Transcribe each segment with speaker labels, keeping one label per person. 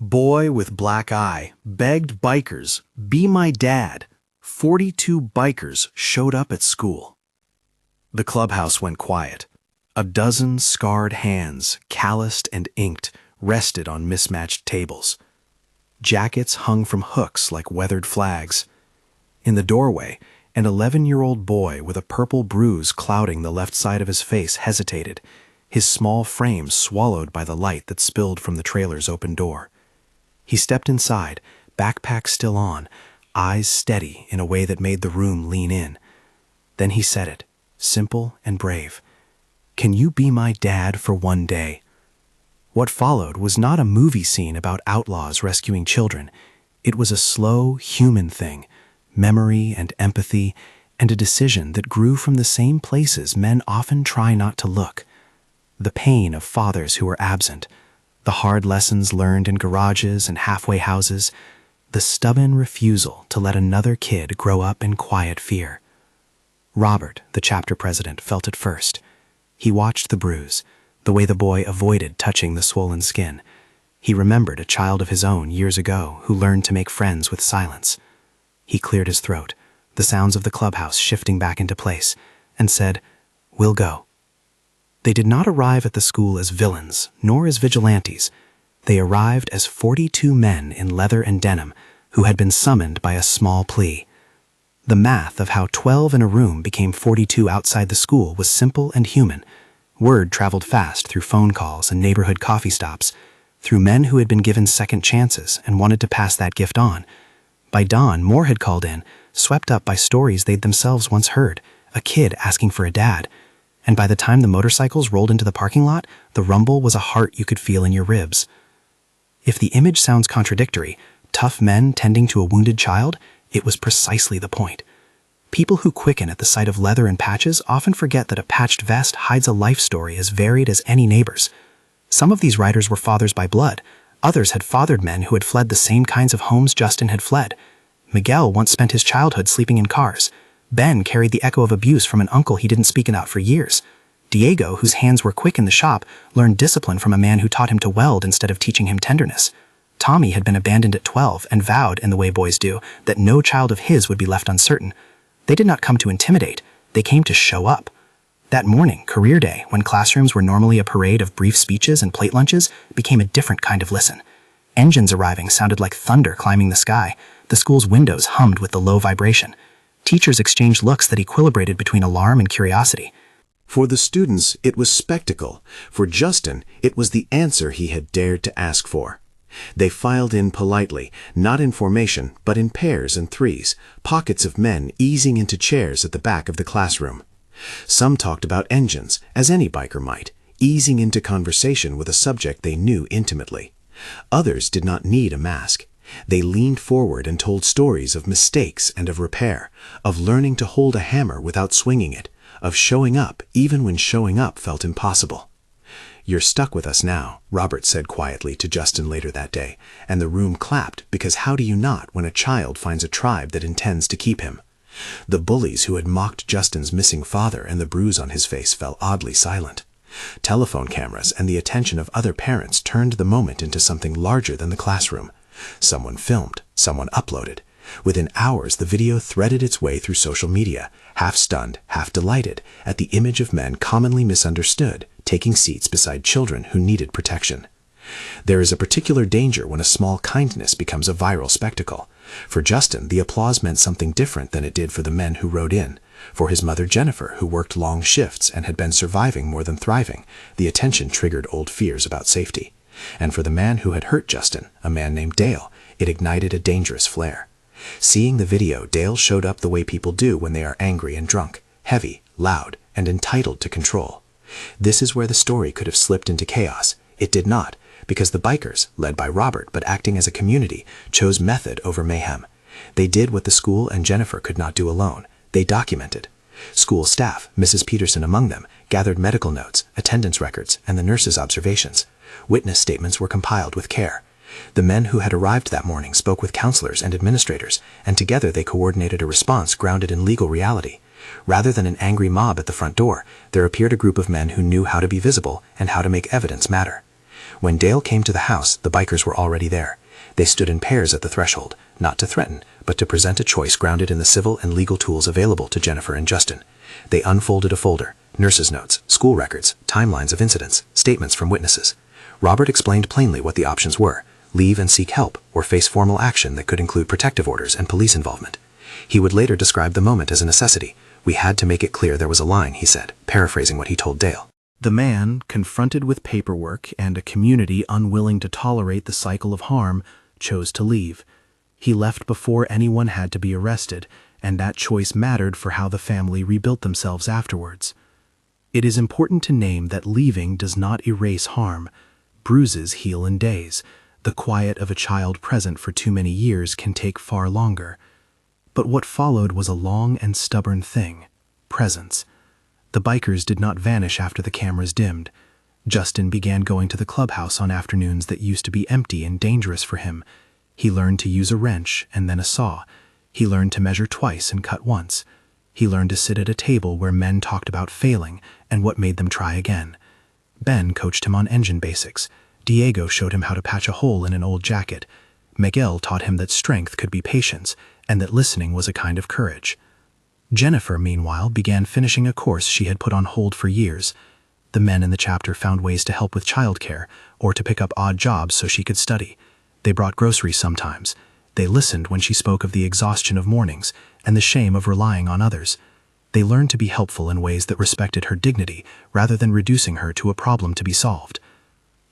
Speaker 1: Boy with black eye begged bikers, "Be my dad." 42 bikers showed up at school. The clubhouse went quiet. A dozen scarred hands, calloused and inked, rested on mismatched tables. Jackets hung from hooks like weathered flags. In the doorway, an 11-year-old boy with a purple bruise clouding the left side of his face hesitated, his small frame swallowed by the light that spilled from the trailer's open door. He stepped inside, backpack still on, eyes steady in a way that made the room lean in. Then he said it, simple and brave. "Can you be my dad for one day?" What followed was not a movie scene about outlaws rescuing children. It was a slow, human thing, memory and empathy, and a decision that grew from the same places men often try not to look. The pain of fathers who were absent, the hard lessons learned in garages and halfway houses, the stubborn refusal to let another kid grow up in quiet fear. Robert, the chapter president, felt it first. He watched the bruise, the way the boy avoided touching the swollen skin. He remembered a child of his own years ago who learned to make friends with silence. He cleared his throat, the sounds of the clubhouse shifting back into place, and said, "We'll go." They did not arrive at the school as villains, nor as vigilantes. They arrived as 42 men in leather and denim who had been summoned by a small plea. The math of how 12 in a room became 42 outside the school was simple and human. Word traveled fast through phone calls and neighborhood coffee stops, through men who had been given second chances and wanted to pass that gift on. By dawn, more had called in, swept up by stories they'd themselves once heard, a kid asking for a dad. And by the time the motorcycles rolled into the parking lot, the rumble was a heart you could feel in your ribs. If the image sounds contradictory, tough men tending to a wounded child, it was precisely the point. People who quicken at the sight of leather and patches often forget that a patched vest hides a life story as varied as any neighbor's. Some of these riders were fathers by blood. Others had fathered men who had fled the same kinds of homes Justin had fled. Miguel once spent his childhood sleeping in cars. Ben carried the echo of abuse from an uncle he didn't speak about for years. Diego, whose hands were quick in the shop, learned discipline from a man who taught him to weld instead of teaching him tenderness. Tommy had been abandoned at 12 and vowed, in the way boys do, that no child of his would be left uncertain. They did not come to intimidate, they came to show up. That morning, career day, when classrooms were normally a parade of brief speeches and plate lunches, became a different kind of listen. Engines arriving sounded like thunder climbing the sky. The school's windows hummed with the low vibration. Teachers exchanged looks that equilibrated between alarm and curiosity.
Speaker 2: For the students, it was spectacle. For Justin, it was the answer he had dared to ask for. They filed in politely, not in formation, but in pairs and threes, pockets of men easing into chairs at the back of the classroom. Some talked about engines, as any biker might, easing into conversation with a subject they knew intimately. Others did not need a mask. They leaned forward and told stories of mistakes and of repair, of learning to hold a hammer without swinging it, of showing up even when showing up felt impossible. "You're stuck with us now," Robert said quietly to Justin later that day, and the room clapped because how do you not when a child finds a tribe that intends to keep him? The bullies who had mocked Justin's missing father and the bruise on his face fell oddly silent. Telephone cameras and the attention of other parents turned the moment into something larger than the classroom. Someone filmed, someone uploaded. Within hours, the video threaded its way through social media, half stunned, half delighted, at the image of men commonly misunderstood, taking seats beside children who needed protection. There is a particular danger when a small kindness becomes a viral spectacle. For Justin, the applause meant something different than it did for the men who rode in. For his mother Jennifer, who worked long shifts and had been surviving more than thriving, the attention triggered old fears about safety. And for the man who had hurt Justin, a man named Dale, it ignited a dangerous flare. Seeing the video, Dale showed up the way people do when they are angry and drunk, heavy, loud, and entitled to control. This is where the story could have slipped into chaos. It did not, because the bikers, led by Robert but acting as a community, chose method over mayhem. They did what the school and Jennifer could not do alone. They documented. School staff, Mrs. Peterson among them, gathered medical notes, attendance records, and the nurses' observations. Witness statements were compiled with care. The men who had arrived that morning spoke with counselors and administrators, and together they coordinated a response grounded in legal reality. Rather than an angry mob at the front door, there appeared a group of men who knew how to be visible and how to make evidence matter. When Dale came to the house, the bikers were already there. They stood in pairs at the threshold, not to threaten, but to present a choice grounded in the civil and legal tools available to Jennifer and Justin. They unfolded a folder: nurses' notes, school records, timelines of incidents, statements from witnesses. Robert explained plainly what the options were: leave and seek help, or face formal action that could include protective orders and police involvement. He would later describe the moment as a necessity. "We had to make it clear there was a line," he said, paraphrasing what he told Dale.
Speaker 1: The man, confronted with paperwork and a community unwilling to tolerate the cycle of harm, chose to leave. He left before anyone had to be arrested, and that choice mattered for how the family rebuilt themselves afterwards. It is important to name that leaving does not erase harm. Bruises heal in days. The quiet of a child present for too many years can take far longer. But what followed was a long and stubborn thing: presence. The bikers did not vanish after the cameras dimmed. Justin began going to the clubhouse on afternoons that used to be empty and dangerous for him. He learned to use a wrench and then a saw. He learned to measure twice and cut once. He learned to sit at a table where men talked about failing and what made them try again. Ben coached him on engine basics. Diego showed him how to patch a hole in an old jacket. Miguel taught him that strength could be patience and that listening was a kind of courage. Jennifer, meanwhile, began finishing a course she had put on hold for years. The men in the chapter found ways to help with childcare or to pick up odd jobs so she could study. They brought groceries sometimes. They listened when she spoke of the exhaustion of mornings and the shame of relying on others. They learned to be helpful in ways that respected her dignity rather than reducing her to a problem to be solved.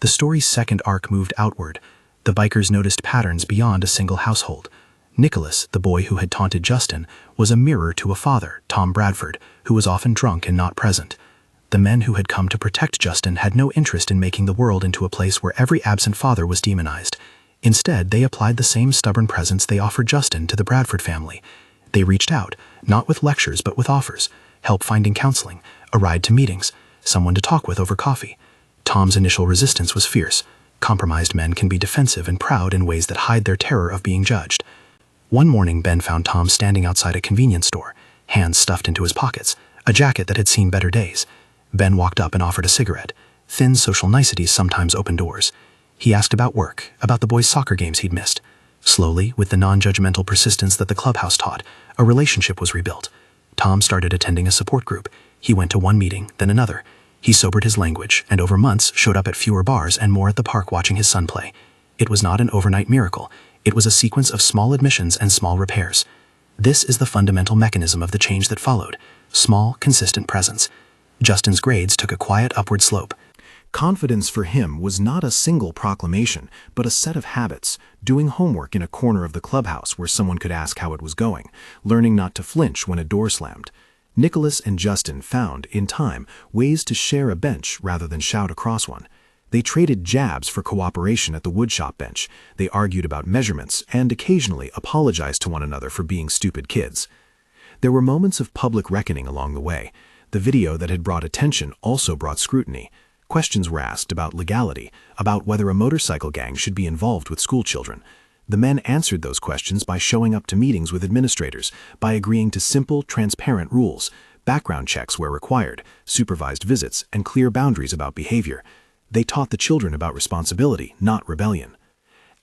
Speaker 1: The story's second arc moved outward. The bikers noticed patterns beyond a single household. Nicholas, the boy who had taunted Justin, was a mirror to a father, Tom Bradford, who was often drunk and not present. The men who had come to protect Justin had no interest in making the world into a place where every absent father was demonized. Instead, they applied the same stubborn presence they offered Justin to the Bradford family. They reached out, not with lectures but with offers: help finding counseling, a ride to meetings, someone to talk with over coffee. Tom's initial resistance was fierce. Compromised men can be defensive and proud in ways that hide their terror of being judged. One morning, Ben found Tom standing outside a convenience store, hands stuffed into his pockets, a jacket that had seen better days. Ben walked up and offered a cigarette. Thin social niceties sometimes open doors. He asked about work, about the boys' soccer games he'd missed. Slowly, with the non-judgmental persistence that the clubhouse taught, a relationship was rebuilt. Tom started attending a support group. He went to one meeting, then another. He sobered his language, and over months showed up at fewer bars and more at the park watching his son play. It was not an overnight miracle. It was a sequence of small admissions and small repairs. This is the fundamental mechanism of the change that followed: small, consistent presence. Justin's grades took a quiet upward slope. Confidence for him was not a single proclamation, but a set of habits: doing homework in a corner of the clubhouse where someone could ask how it was going, learning not to flinch when a door slammed. Nicholas and Justin found, in time, ways to share a bench rather than shout across one. They traded jabs for cooperation at the woodshop bench. They argued about measurements and occasionally apologized to one another for being stupid kids. There were moments of public reckoning along the way. The video that had brought attention also brought scrutiny. Questions were asked about legality, about whether a motorcycle gang should be involved with schoolchildren. The men answered those questions by showing up to meetings with administrators, by agreeing to simple, transparent rules, background checks where required, supervised visits, and clear boundaries about behavior. They taught the children about responsibility, not rebellion.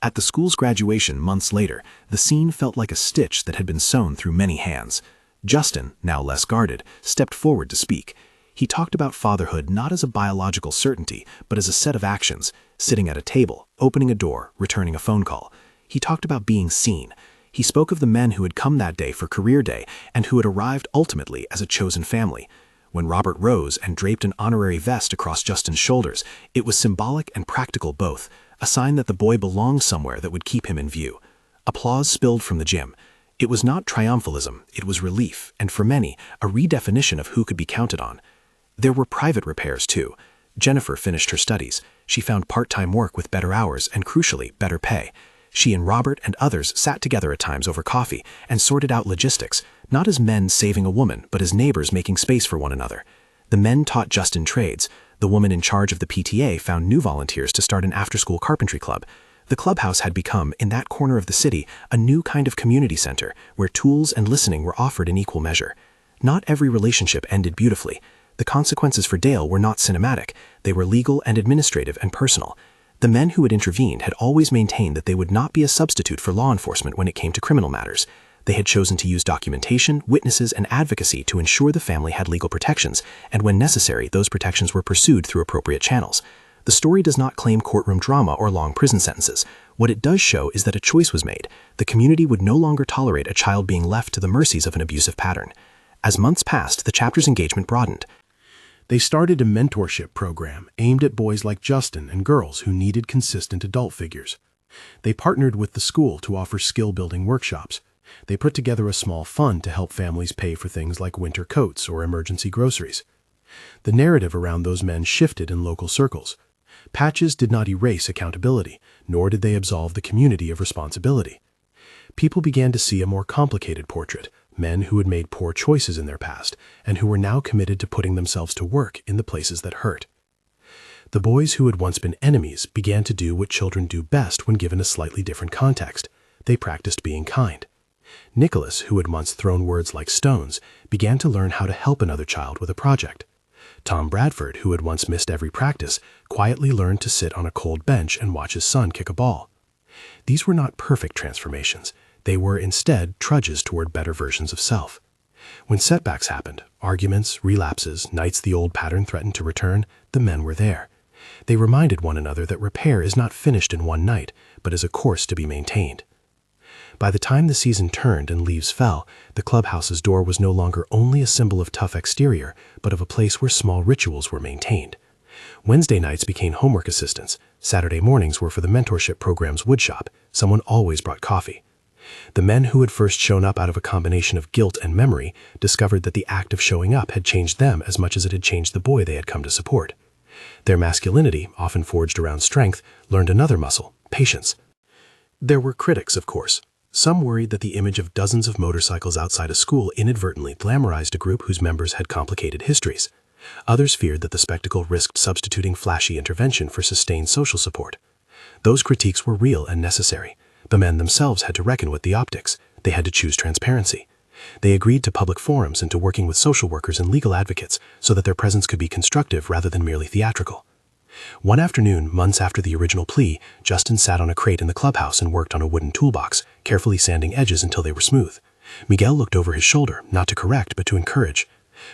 Speaker 1: At the school's graduation months later, the scene felt like a stitch that had been sewn through many hands. Justin, now less guarded, stepped forward to speak. He talked about fatherhood not as a biological certainty, but as a set of actions: sitting at a table, opening a door, returning a phone call. He talked about being seen. He spoke of the men who had come that day for career day and who had arrived ultimately as a chosen family. When Robert rose and draped an honorary vest across Justin's shoulders, it was symbolic and practical both, a sign that the boy belonged somewhere that would keep him in view. Applause spilled from the gym. It was not triumphalism, it was relief, and for many, a redefinition of who could be counted on. There were private repairs, too. Jennifer finished her studies. She found part-time work with better hours and, crucially, better pay. She and Robert and others sat together at times over coffee and sorted out logistics, not as men saving a woman, but as neighbors making space for one another. The men taught Justin trades. The woman in charge of the PTA found new volunteers to start an after-school carpentry club. The clubhouse had become, in that corner of the city, a new kind of community center where tools and listening were offered in equal measure. Not every relationship ended beautifully. The consequences for Dale were not cinematic. They were legal and administrative and personal.
Speaker 2: The men who had intervened had always maintained that they would not be a substitute for law enforcement when it came to criminal matters. They had chosen to use documentation, witnesses, and advocacy to ensure the family had legal protections, and when necessary, those protections were pursued through appropriate channels. The story does not claim courtroom drama or long prison sentences. What it does show is that a choice was made. The community would no longer tolerate a child being left to the mercies of an abusive pattern. As months passed, the chapter's engagement broadened.
Speaker 1: They started a mentorship program aimed at boys like Justin and girls who needed consistent adult figures. They partnered with the school to offer skill-building workshops. They put together a small fund to help families pay for things like winter coats or emergency groceries. The narrative around those men shifted in local circles. Patches did not erase accountability, nor did they absolve the community of responsibility. People began to see a more complicated portrait, men who had made poor choices in their past and who were now committed to putting themselves to work in the places that hurt. The boys who had once been enemies began to do what children do best when given a slightly different context. They practiced being kind. Nicholas, who had once thrown words like stones, began to learn how to help another child with a project. Tom Bradford, who had once missed every practice, quietly learned to sit on a cold bench and watch his son kick a ball. These were not perfect transformations. They were instead trudges toward better versions of self. When setbacks happened, arguments, relapses, nights the old pattern threatened to return, the men were there. They reminded one another that repair is not finished in one night, but is a course to be maintained. By the time the season turned and leaves fell, the clubhouse's door was no longer only a symbol of tough exterior, but of a place where small rituals were maintained. Wednesday nights became homework assistants. Saturday mornings were for the mentorship program's woodshop. Someone always brought coffee. The men who had first shown up out of a combination of guilt and memory discovered that the act of showing up had changed them as much as it had changed the boy they had come to support. Their masculinity, often forged around strength, learned another muscle, patience. There were critics, of course. Some worried that the image of dozens of motorcycles outside a school inadvertently glamorized a group whose members had complicated histories. Others feared that the spectacle risked substituting flashy intervention for sustained social support. Those critiques were real and necessary. The men themselves had to reckon with the optics. They had to choose transparency. They agreed to public forums and to working with social workers and legal advocates so that their presence could be constructive rather than merely theatrical. One afternoon, months after the original plea, Justin sat on a crate in the clubhouse and worked on a wooden toolbox, carefully sanding edges until they were smooth. Miguel looked over his shoulder, not to correct but to encourage.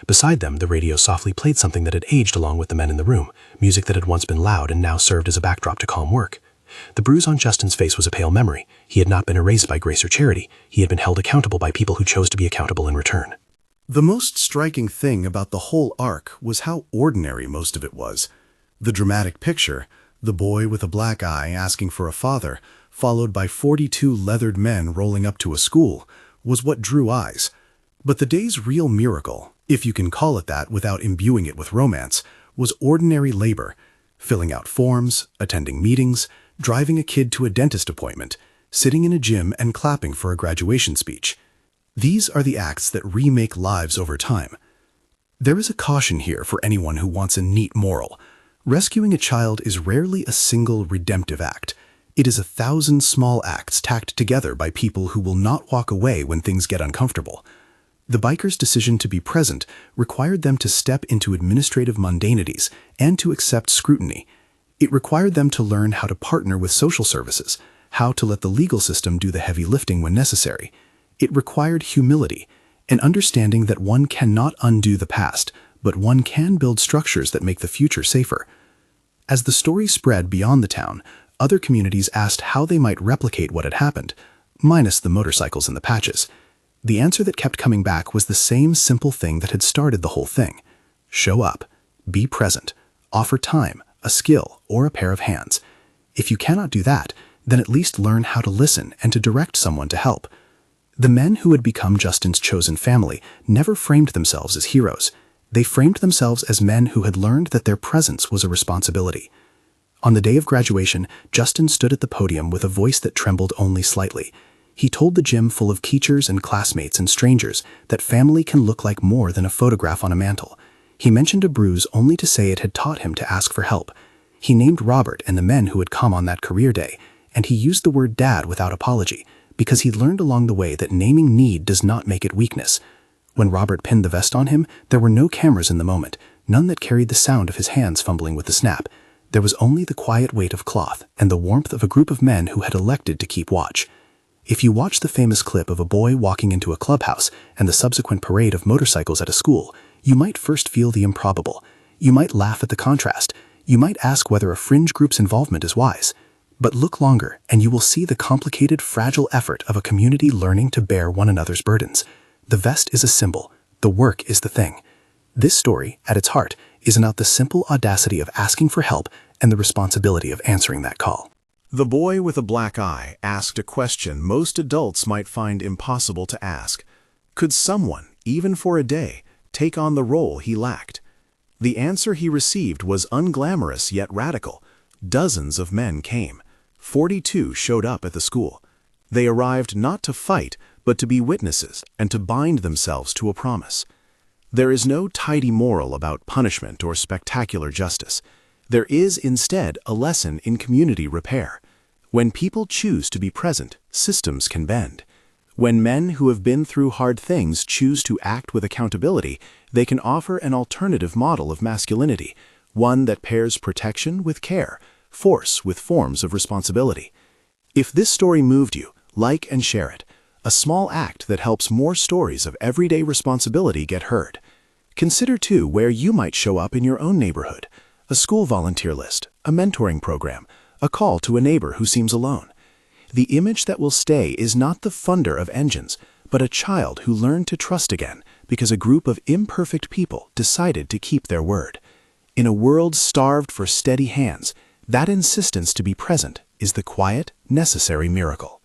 Speaker 1: Beside them, the radio softly played something that had aged along with the men in the room, music that had once been loud and now served as a backdrop to calm work. The bruise on Justin's face was a pale memory. He had not been erased by grace or charity. He had been held accountable by people who chose to be accountable in return. The most striking thing about the whole arc was how ordinary most of it was. The dramatic picture, the boy with a black eye asking for a father, followed by 42 leathered men rolling up to a school, was what drew eyes. But the day's real miracle, if you can call it that without imbuing it with romance, was ordinary labor, filling out forms, attending meetings, driving a kid to a dentist appointment, sitting in a gym and clapping for a graduation speech. These are the acts that remake lives over time. There is a caution here for anyone who wants a neat moral. Rescuing a child is rarely a single redemptive act. It is 1,000 small acts tacked together by people who will not walk away when things get uncomfortable. The bikers' decision to be present required them to step into administrative mundanities and to accept scrutiny. It required them to learn how to partner with social services, how to let the legal system do the heavy lifting when necessary. It required humility, an understanding that one cannot undo the past, but one can build structures that make the future safer. As the story spread beyond the town, other communities asked how they might replicate what had happened, minus the motorcycles and the patches. The answer that kept coming back was the same simple thing that had started the whole thing. Show up, be present, offer time, a skill, or a pair of hands. If you cannot do that, then at least learn how to listen and to direct someone to help. The men who had become Justin's chosen family never framed themselves as heroes. They framed themselves as men who had learned that their presence was a responsibility. On the day of graduation, Justin stood at the podium with a voice that trembled only slightly. He told the gym full of teachers and classmates and strangers that family can look like more than a photograph on a mantle. He mentioned a bruise only to say it had taught him to ask for help. He named Robert and the men who had come on that career day, and he used the word dad without apology, because he'd learned along the way that naming need does not make it weakness. When Robert pinned the vest on him, there were no cameras in the moment, none that carried the sound of his hands fumbling with the snap.
Speaker 3: There was only the quiet weight of cloth and the warmth of a group of men who had elected to keep watch. If you watch the famous clip of a boy walking into a clubhouse and the subsequent parade of motorcycles at a school, you might first feel the improbable. You might laugh at the contrast. You might ask whether a fringe group's involvement is wise. But look longer, and you will see the complicated, fragile effort of a community learning to bear one another's burdens. The vest is a symbol. The work is the thing. This story, at its heart, is about the simple audacity of asking for help and the responsibility of answering that call.
Speaker 1: The boy with a black eye asked a question most adults might find impossible to ask. Could someone, even for a day, take on the role he lacked? The answer he received was unglamorous yet radical. Dozens of men came. 42 showed up at the school. They arrived not to fight, but to be witnesses and to bind themselves to a promise. There is no tidy moral about punishment or spectacular justice. There is instead a lesson in community repair. When people choose to be present, systems can bend. When men who have been through hard things choose to act with accountability, they can offer an alternative model of masculinity, one that pairs protection with care, force with forms of responsibility. If this story moved you, like and share it. A small act that helps more stories of everyday responsibility get heard. Consider too where you might show up in your own neighborhood. A school volunteer list, a mentoring program, a call to a neighbor who seems alone. The image that will stay is not the thunder of engines, but a child who learned to trust again because a group of imperfect people decided to keep their word. In a world starved for steady hands, that insistence to be present is the quiet, necessary miracle.